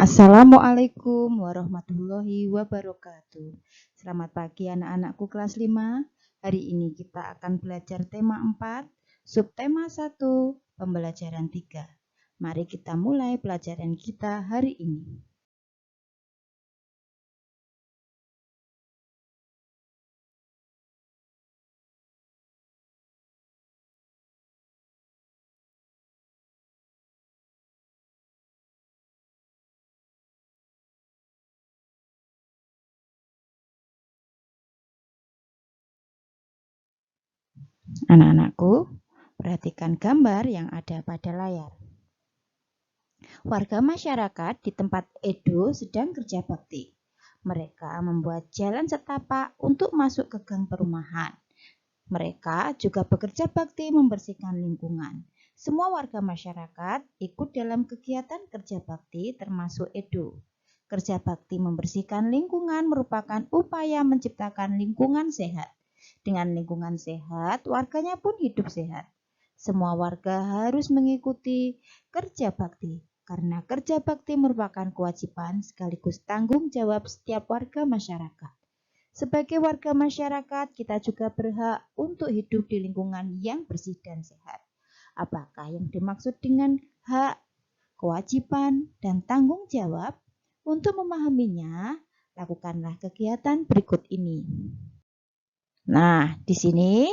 Assalamualaikum warahmatullahi wabarakatuh. Selamat pagi anak-anakku kelas 5. Hari ini kita akan belajar tema 4, subtema 1, pembelajaran 3. Mari kita mulai pelajaran kita hari ini. Anak-anakku, perhatikan gambar yang ada pada layar. Warga masyarakat di tempat Edo sedang kerja bakti. Mereka membuat jalan setapak untuk masuk ke gang perumahan. Mereka juga bekerja bakti membersihkan lingkungan. Semua warga masyarakat ikut dalam kegiatan kerja bakti termasuk Edo. Kerja bakti membersihkan lingkungan merupakan upaya menciptakan lingkungan sehat. Dengan lingkungan sehat, warganya pun hidup sehat. Semua warga harus mengikuti kerja bakti karena kerja bakti merupakan kewajiban sekaligus tanggung jawab setiap warga masyarakat. Sebagai warga masyarakat, kita juga berhak untuk hidup di lingkungan yang bersih dan sehat. Apakah yang dimaksud dengan hak, kewajiban, dan tanggung jawab? Untuk memahaminya, lakukanlah kegiatan berikut ini. Nah, di sini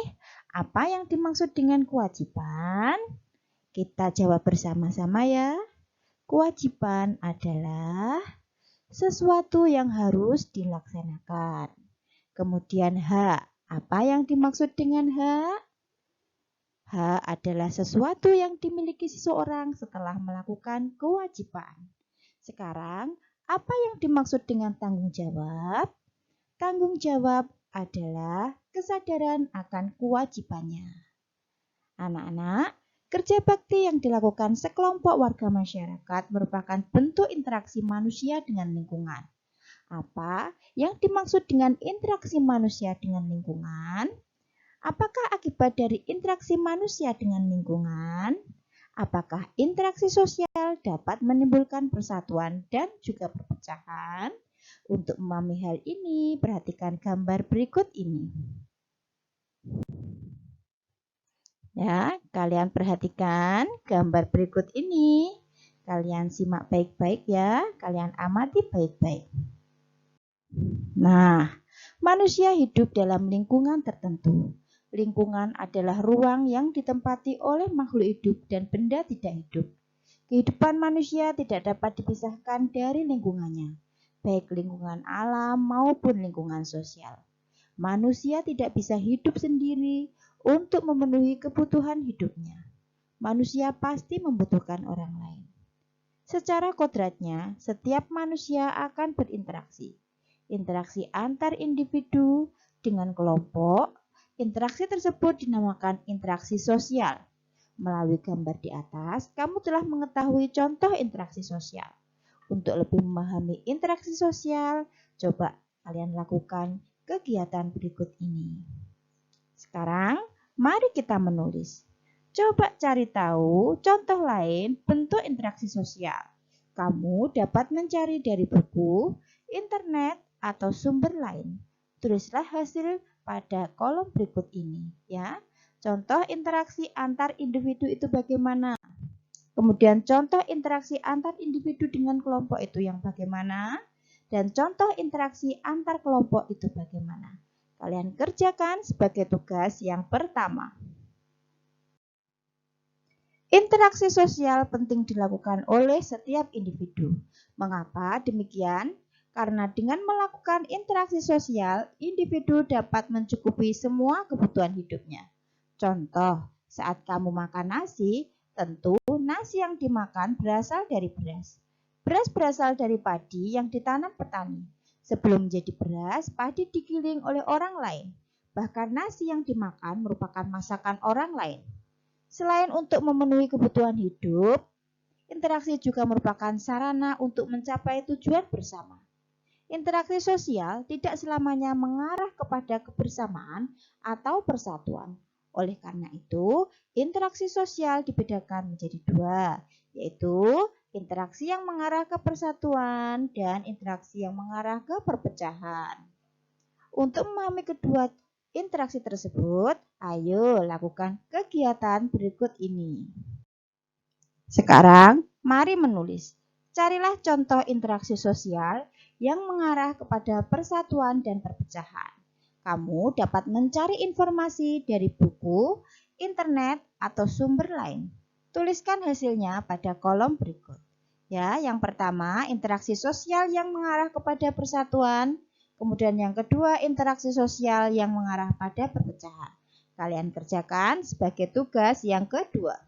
apa yang dimaksud dengan kewajiban? Kita jawab bersama-sama ya. Kewajiban adalah sesuatu yang harus dilaksanakan. Kemudian hak. Apa yang dimaksud dengan hak? Hak adalah sesuatu yang dimiliki seseorang setelah melakukan kewajiban. Sekarang, apa yang dimaksud dengan tanggung jawab? Tanggung jawab adalah kesadaran akan kewajibannya. Anak-anak, kerja bakti yang dilakukan sekelompok warga masyarakat merupakan bentuk interaksi manusia dengan lingkungan. Apa yang dimaksud dengan interaksi manusia dengan lingkungan? Apakah akibat dari interaksi manusia dengan lingkungan? Apakah interaksi sosial dapat menimbulkan persatuan dan juga perpecahan? Untuk memahami hal ini, perhatikan gambar berikut ini. Ya, kalian perhatikan gambar berikut ini. Kalian simak baik-baik ya, kalian amati baik-baik. Nah, manusia hidup dalam lingkungan tertentu. Lingkungan adalah ruang yang ditempati oleh makhluk hidup dan benda tidak hidup. Kehidupan manusia tidak dapat dipisahkan dari lingkungannya, baik lingkungan alam maupun lingkungan sosial. Manusia tidak bisa hidup sendiri untuk memenuhi kebutuhan hidupnya. Manusia pasti membutuhkan orang lain. Secara kodratnya, setiap manusia akan berinteraksi. Interaksi antar individu dengan kelompok. Interaksi tersebut dinamakan interaksi sosial. Melalui gambar di atas, kamu telah mengetahui contoh interaksi sosial. Untuk lebih memahami interaksi sosial, coba kalian lakukan kegiatan berikut ini. Sekarang, mari kita menulis. Coba cari tahu contoh lain bentuk interaksi sosial. Kamu dapat mencari dari buku, internet, atau sumber lain. Tulislah hasil pada kolom berikut ini, ya. Contoh interaksi antar individu itu bagaimana? Kemudian contoh interaksi antar individu dengan kelompok itu yang bagaimana? Dan contoh interaksi antar kelompok itu bagaimana? Kalian kerjakan sebagai tugas yang pertama. Interaksi sosial penting dilakukan oleh setiap individu. Mengapa demikian? Karena dengan melakukan interaksi sosial, individu dapat mencukupi semua kebutuhan hidupnya. Contoh, saat kamu makan nasi, tentu nasi yang dimakan berasal dari beras. Beras berasal dari padi yang ditanam petani. Sebelum menjadi beras, padi digiling oleh orang lain. Bahkan nasi yang dimakan merupakan masakan orang lain. Selain untuk memenuhi kebutuhan hidup, interaksi juga merupakan sarana untuk mencapai tujuan bersama. Interaksi sosial tidak selamanya mengarah kepada kebersamaan atau persatuan. Oleh karena itu, interaksi sosial dibedakan menjadi dua, yaitu interaksi yang mengarah ke persatuan, dan interaksi yang mengarah ke perpecahan. Untuk memahami kedua interaksi tersebut, ayo lakukan kegiatan berikut ini. Sekarang, mari menulis. Carilah contoh interaksi sosial yang mengarah kepada persatuan dan perpecahan. Kamu dapat mencari informasi dari buku, internet, atau sumber lain. Tuliskan hasilnya pada kolom berikut. Ya, yang pertama, interaksi sosial yang mengarah kepada persatuan. Kemudian yang kedua, interaksi sosial yang mengarah pada perpecahan. Kalian kerjakan sebagai tugas yang kedua.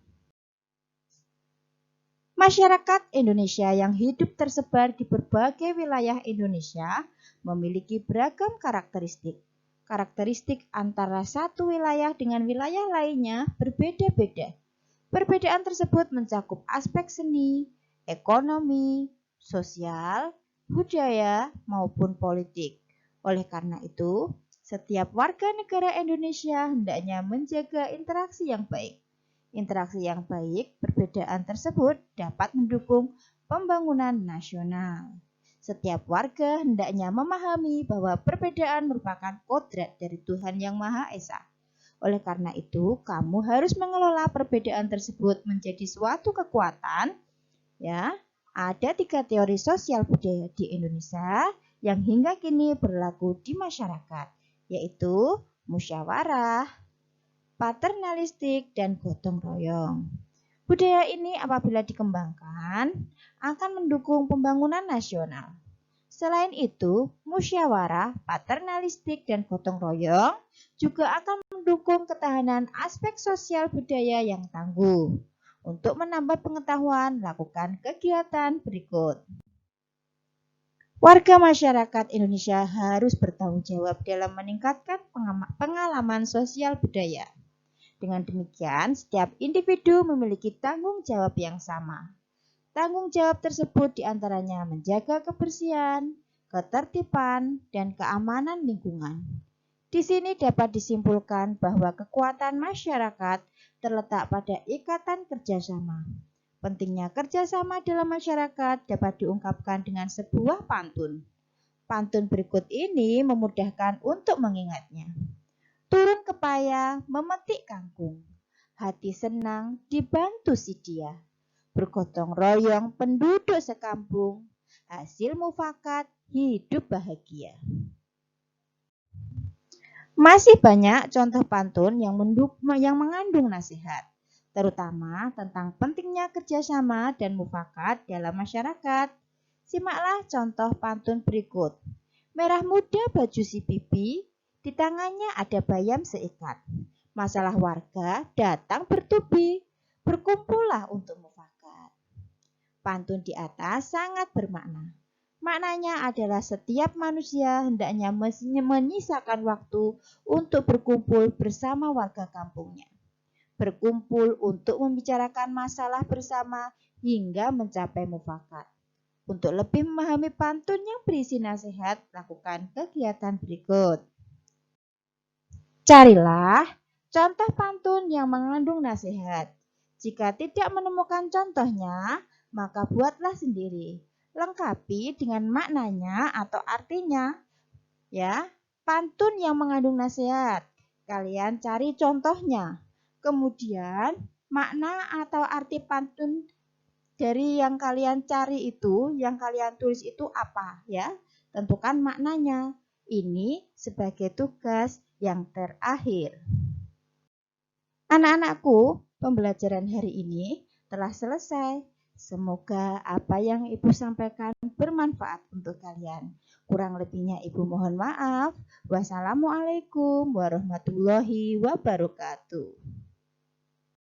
Masyarakat Indonesia yang hidup tersebar di berbagai wilayah Indonesia memiliki beragam karakteristik. Karakteristik antara satu wilayah dengan wilayah lainnya berbeda-beda. Perbedaan tersebut mencakup aspek seni, ekonomi, sosial, budaya, maupun politik. Oleh karena itu, setiap warga negara Indonesia hendaknya menjaga interaksi yang baik. Interaksi yang baik, perbedaan tersebut dapat mendukung pembangunan nasional. Setiap warga hendaknya memahami bahwa perbedaan merupakan kodrat dari Tuhan Yang Maha Esa. Oleh karena itu, kamu harus mengelola perbedaan tersebut menjadi suatu kekuatan. Ya, ada 3 teori sosial budaya di Indonesia yang hingga kini berlaku di masyarakat, yaitu musyawarah, paternalistik, dan gotong royong. Budaya ini apabila dikembangkan akan mendukung pembangunan nasional. Selain itu, musyawarah, paternalistik, dan gotong royong juga akan mendukung ketahanan aspek sosial budaya yang tangguh. Untuk menambah pengetahuan, lakukan kegiatan berikut. Warga masyarakat Indonesia harus bertanggung jawab dalam meningkatkan pengalaman sosial budaya. Dengan demikian, setiap individu memiliki tanggung jawab yang sama. Tanggung jawab tersebut diantaranya menjaga kebersihan, ketertiban, dan keamanan lingkungan. Di sini dapat disimpulkan bahwa kekuatan masyarakat terletak pada ikatan kerjasama. Pentingnya kerjasama dalam masyarakat dapat diungkapkan dengan sebuah pantun. Pantun berikut ini memudahkan untuk mengingatnya. Turun ke paya, memetik kangkung. Hati senang, dibantu si dia. Bergotong royong penduduk sekampung. Hasil mufakat, hidup bahagia. Masih banyak contoh pantun yang mengandung nasihat, terutama tentang pentingnya kerjasama dan mufakat dalam masyarakat. Simaklah contoh pantun berikut. Merah muda baju si pipi, di tangannya ada bayam seikat. Masalah warga datang bertubi, berkumpullah untuk mufakat. Pantun di atas sangat bermakna. Maknanya adalah setiap manusia hendaknya menyisakan waktu untuk berkumpul bersama warga kampungnya. Berkumpul untuk membicarakan masalah bersama hingga mencapai mufakat. Untuk lebih memahami pantun yang berisi nasihat, lakukan kegiatan berikut. Carilah contoh pantun yang mengandung nasihat. Jika tidak menemukan contohnya, maka buatlah sendiri. Lengkapi dengan maknanya atau artinya. Ya, pantun yang mengandung nasihat. Kalian cari contohnya. Kemudian, makna atau arti pantun dari yang kalian cari itu, yang kalian tulis itu apa, ya? Tentukan maknanya. Ini sebagai tugas yang terakhir. Anak-anakku, pembelajaran hari ini telah selesai. Semoga apa yang Ibu sampaikan bermanfaat untuk kalian. Kurang lebihnya Ibu mohon maaf. Wassalamualaikum warahmatullahi wabarakatuh.